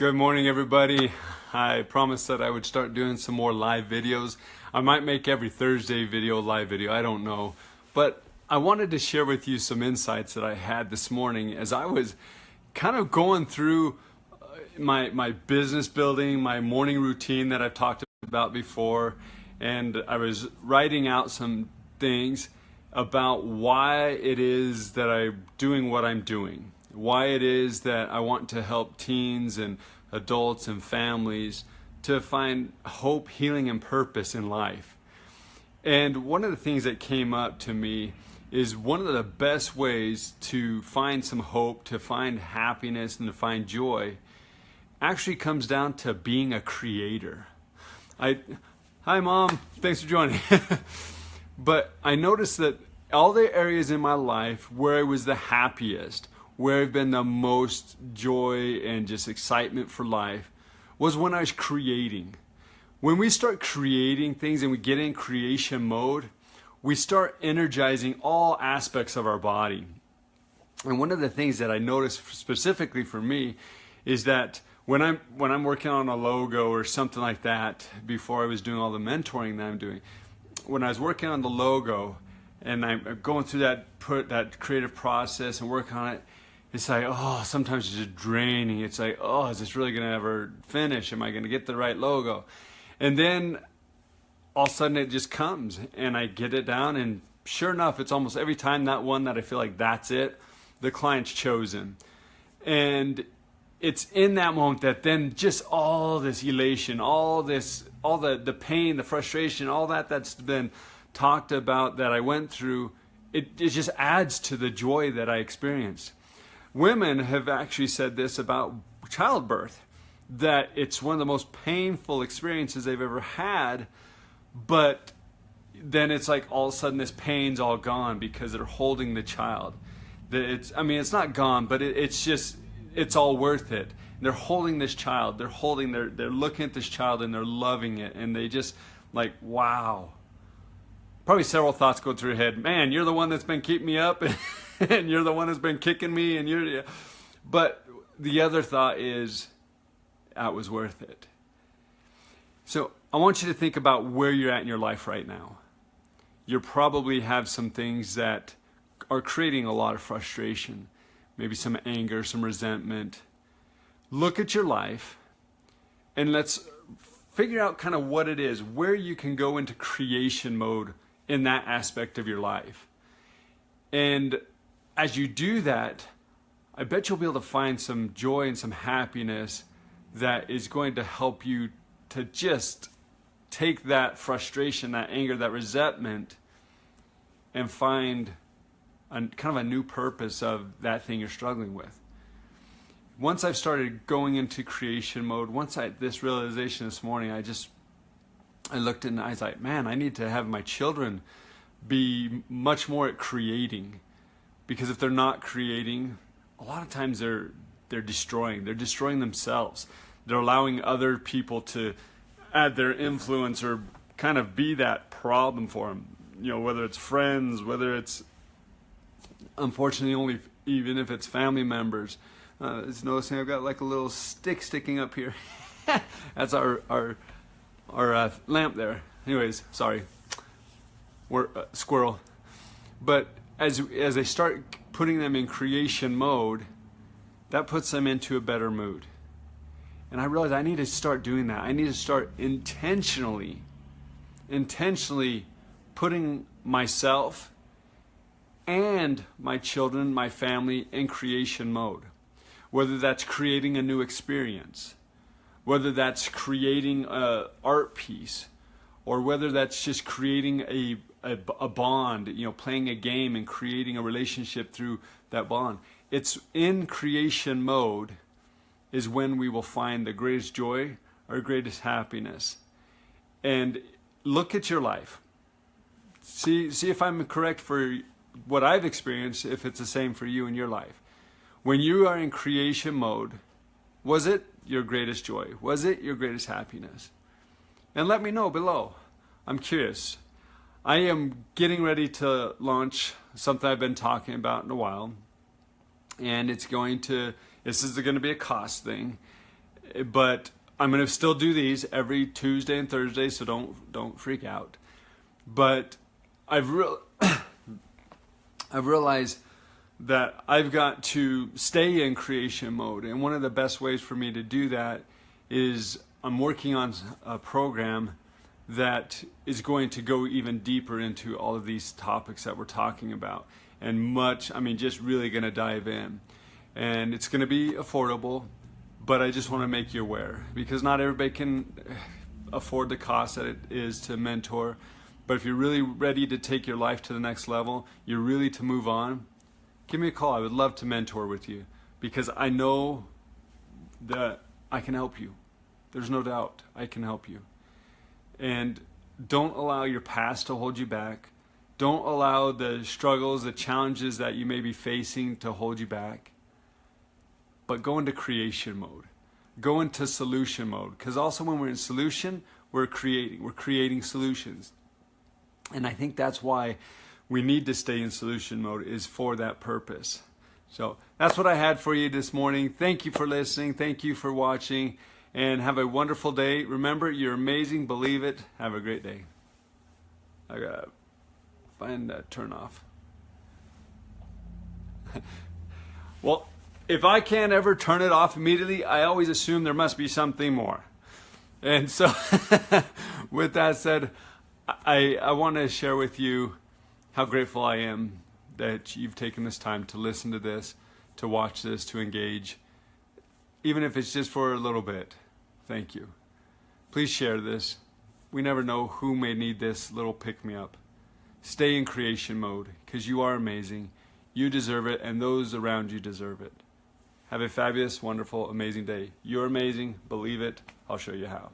Good morning, everybody. I promised that I would start doing some more live videos. I might make every Thursday video live video, I don't know. But I wanted to share with you some insights that I had this morning as I was kind of going through my business building, my morning routine that I've talked about before. And I was writing out some things about why it is that I'm doing what I'm doing. Why it is that I want to help teens and adults and families to find hope, healing, and purpose in life. And one of the things that came up to me is one of the best ways to find some hope, to find happiness, and to find joy actually comes down to being a creator. Hi, Mom. Thanks for joining. But I noticed that all the areas in my life where I was the happiest, where I've been the most joy and just excitement for life was when I was creating. When we start creating things and we get in creation mode, we start energizing all aspects of our body. And one of the things that I noticed specifically for me is that when I'm working on a logo or something like that, before I was doing all the mentoring that I'm doing, when I was working on the logo and I'm going through that creative process and working on it, it's like, oh, sometimes it's just draining. It's like, oh, is this really going to ever finish? Am I going to get the right logo? And then all of a sudden it just comes and I get it down, and sure enough, it's almost every time that one that I feel like that's it, the client's chosen. And it's in that moment that then just all this elation, all the pain, the frustration, all that's been talked about that I went through, it just adds to the joy that I experienced. Women have actually said this about childbirth, that it's one of the most painful experiences they've ever had, but then it's like all of a sudden this pain's all gone because they're holding the child. It's not gone, but it's all worth it. They're holding this child, they're looking at this child and they're loving it, and they just like, wow. Probably several thoughts go through your head. Man, you're the one that's been keeping me up, and you're the one that's been kicking me, and but the other thought is, that was worth it. So I want you to think about where you're at in your life right now. You probably have some things that are creating a lot of frustration, maybe some anger, some resentment. Look at your life and let's figure out kind of what it is, where you can go into creation mode in that aspect of your life. And as you do that, I bet you'll be able to find some joy and some happiness that is going to help you to just take that frustration, that anger, that resentment, and find kind of a new purpose of that thing you're struggling with. Once I've started going into creation mode, this realization this morning, I looked and I was like, man, I need to have my children be much more at creating. Because if they're not creating, a lot of times they're destroying themselves. They're allowing other people to add their influence or kind of be that problem for them. Whether it's friends, whether it's, unfortunately, even if it's family members. Just noticing I've got like a little stick sticking up here. That's our lamp there. Anyways, sorry. We're squirrel. But as I start putting them in creation mode, that puts them into a better mood. And I realized I need to start doing that. I need to start intentionally putting myself and my children, my family, in creation mode. Whether that's creating a new experience, whether that's creating an art piece, or whether that's just creating a bond, playing a game and creating a relationship through that bond. It's in creation mode is when we will find the greatest joy, our greatest happiness. And look at your life. See if I'm correct for what I've experienced, if it's the same for you in your life. When you are in creation mode, was it your greatest joy? Was it your greatest happiness? And let me know below. I'm curious. I am getting ready to launch something I've been talking about in a while. And this is going to be a cost thing. but I'm going to still do these every Tuesday and Thursday, so don't freak out. But I've realized that I've got to stay in creation mode, and one of the best ways for me to do that is I'm working on a program that is going to go even deeper into all of these topics that we're talking about, and just really going to dive in. And it's going to be affordable, but I just want to make you aware, because not everybody can afford the cost that it is to mentor. But if you're really ready to take your life to the next level, you're really to move on, give me a call. I would love to mentor with you, because I know that I can help you. There's no doubt I can help you. And don't allow your past to hold you back. Don't allow the struggles, the challenges that you may be facing to hold you back. But go into creation mode. Go into solution mode. Because also when we're in solution, we're creating solutions. And I think that's why we need to stay in solution mode, is for that purpose. So that's what I had for you this morning. Thank you for listening. Thank you for watching. And have a wonderful day. Remember, you're amazing. Believe it. Have a great day. I gotta find that turn off. Well, if I can't ever turn it off immediately, I always assume there must be something more. And so with that said, I want to share with you how grateful I am that you've taken this time to listen to this, to watch this, to engage, even if it's just for a little bit. Thank you. Please share this. We never know who may need this little pick-me-up. Stay in creation mode, because you are amazing. You deserve it, and those around you deserve it. Have a fabulous, wonderful, amazing day. You're amazing. Believe it. I'll show you how.